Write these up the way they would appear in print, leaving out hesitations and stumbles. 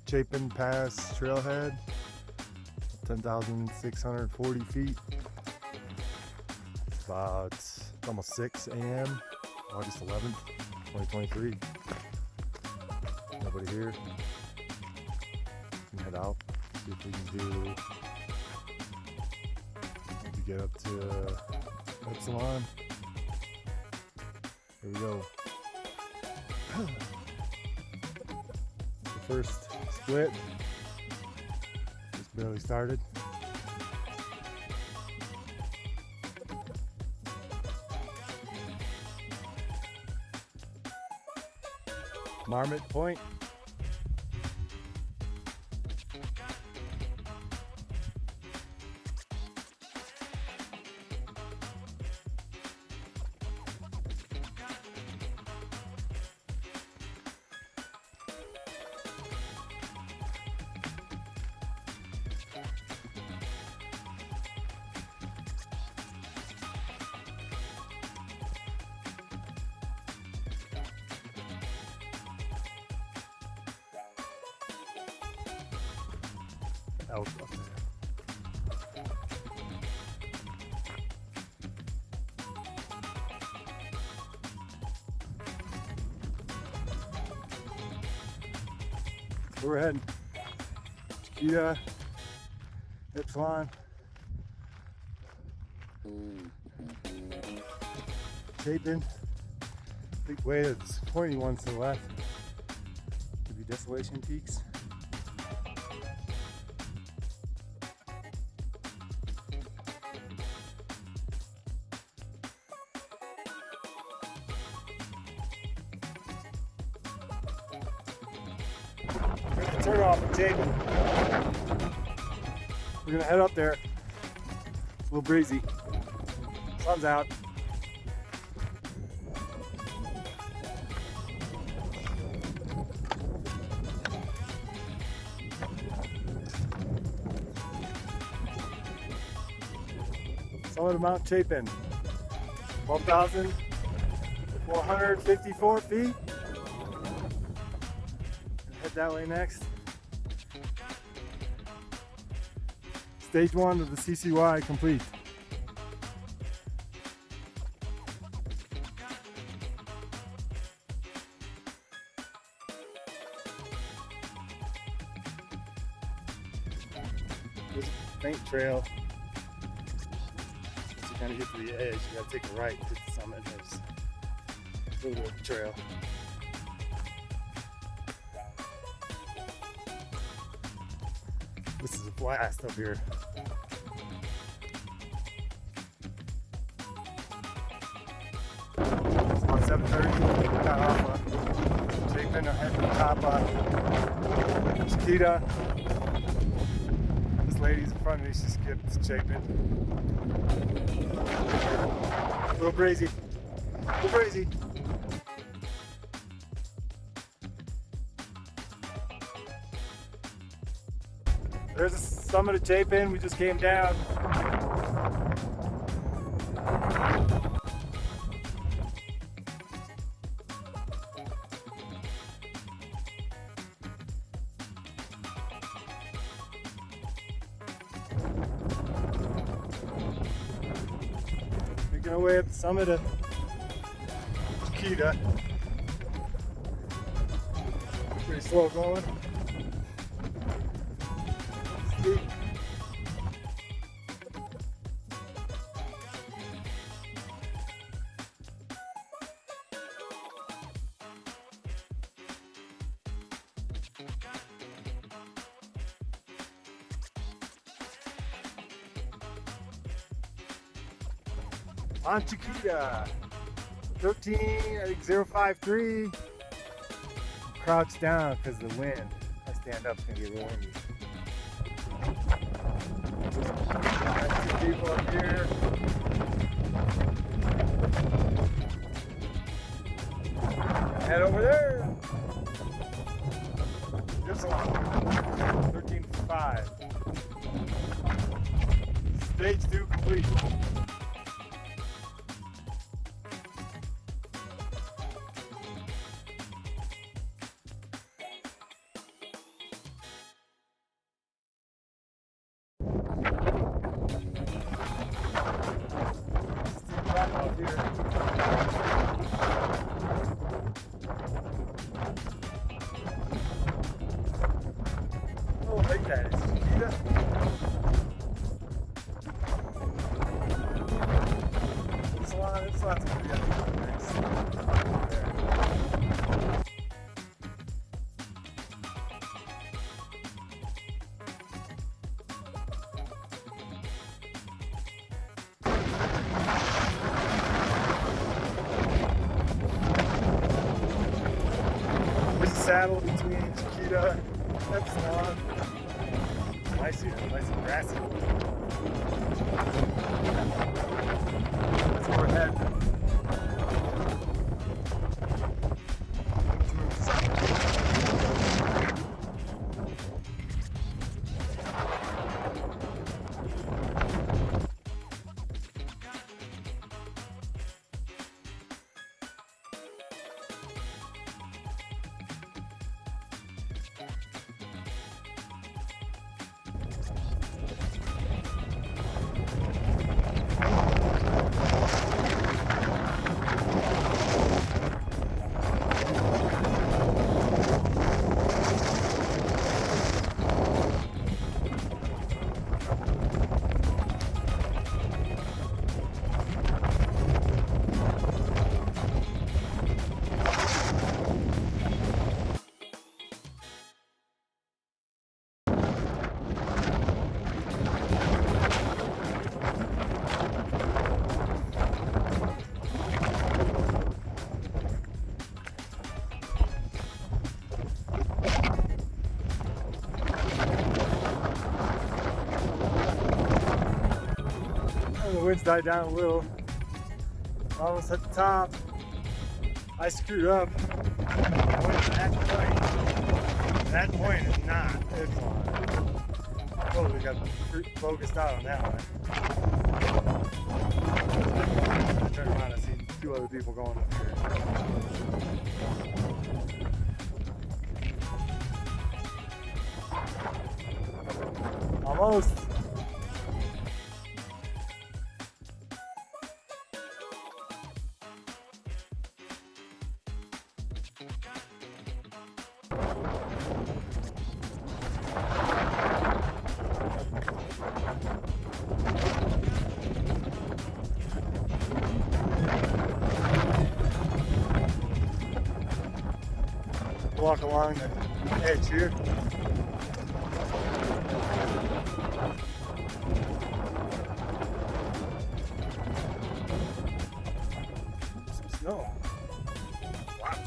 Chapin Pass trailhead, 10,640 feet. It's about almost 6 a.m. August 11th, 2023. Nobody here. We can head out, see if we can maybe get up to Ypsilon. Here we go. The first split just barely started. Marmot Point. Out up there. So we're heading Chiquita, Ypsilon, Chapin. Big way, there's pointy ones to the left. Could be Desolation Peaks. Turn off the Chapin. We're gonna head up there. It's a little breezy. Sun's out. Summit of Mount Chapin, 12,454 feet. Head that way next. Stage 1 of the CCY complete. There's a faint trail. Once you kind of get to the edge, you gotta take a right to hit the summit. There's a little bit of a trail. This is a blast up here. It's about 7:30. We got off Chapin, heading to top Chiquita. This lady's in front of me, she skipped Chapin. A little crazy. A little crazy. There's the summit of Chapin, we just came down. Making our way up the summit of Chiquita. Pretty slow going. On Chiquita, 13, I think 053. Crouch down because of the wind. If I stand up, it's gonna get real windy. Got 2 people up here. Head over there. Ypsilon, 13.5. Stage 2 complete. Steep drop off here. Oh, like that. It's Chiquita. Ypsilon's gonna be up next. There. There's a saddle between Chiquita and Ypsilon. Nice here, nice and grassy. That's where we're heading. The wind's died down a little. Almost at the top. I screwed up. I went to that point. That point is not Ypsilon. Totally got focused out on that one. I turned around and seen two other people going up here. Almost. Walk along the edge here. Some snow. Wow.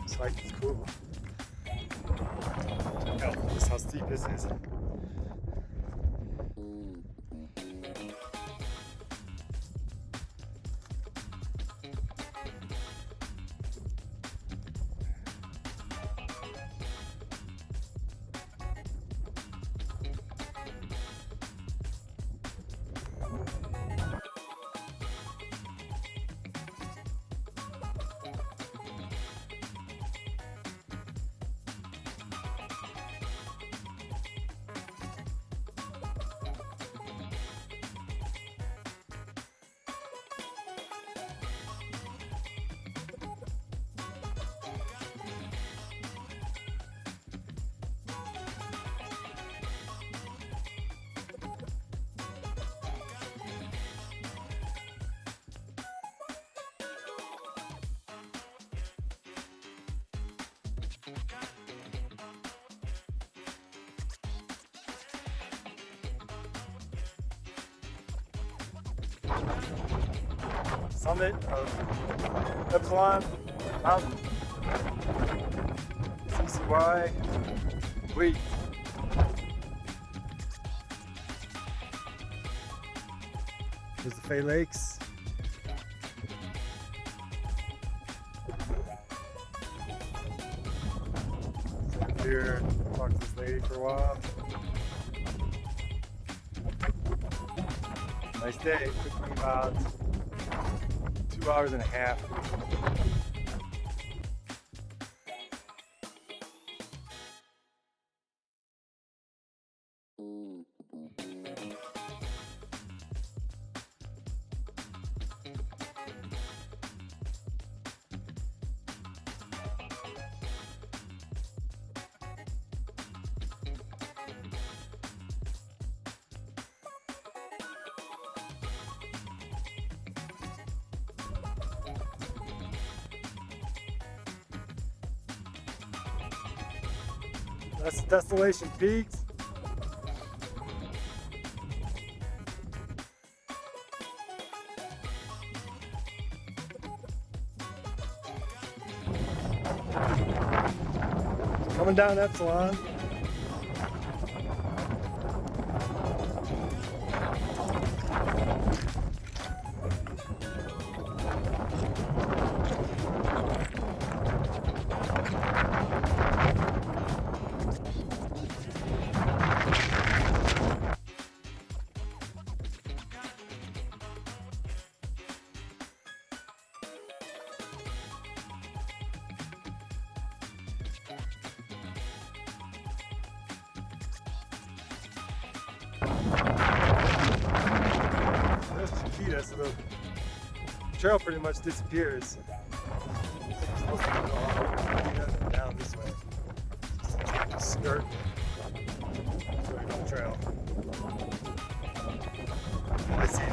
This hike is cool. That's how steep this is. Summit of Ypsilon Mountain. CCY. Wait. There's the Fay Lakes. Sit here, talk to this lady for a while. Nice day. It took me about 2 hours and a half. That's Desolation Peaks. Coming down Ypsilon. There's Chiquita, so the trail pretty much disappears. It's supposed to go all down this way. Just skirt. So we go the trail. I see it.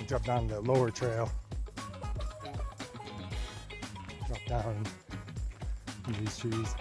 Drop down the lower trail. Drop down into these trees.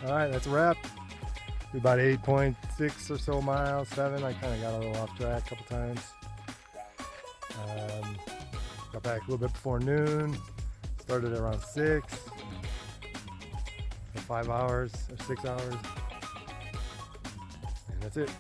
All right, that's a wrap. About 8.6 or so miles, 7. I kind of got a little off track a couple times. Got back a little bit before noon. Started around 6. For 5 hours or 6 hours. And that's it.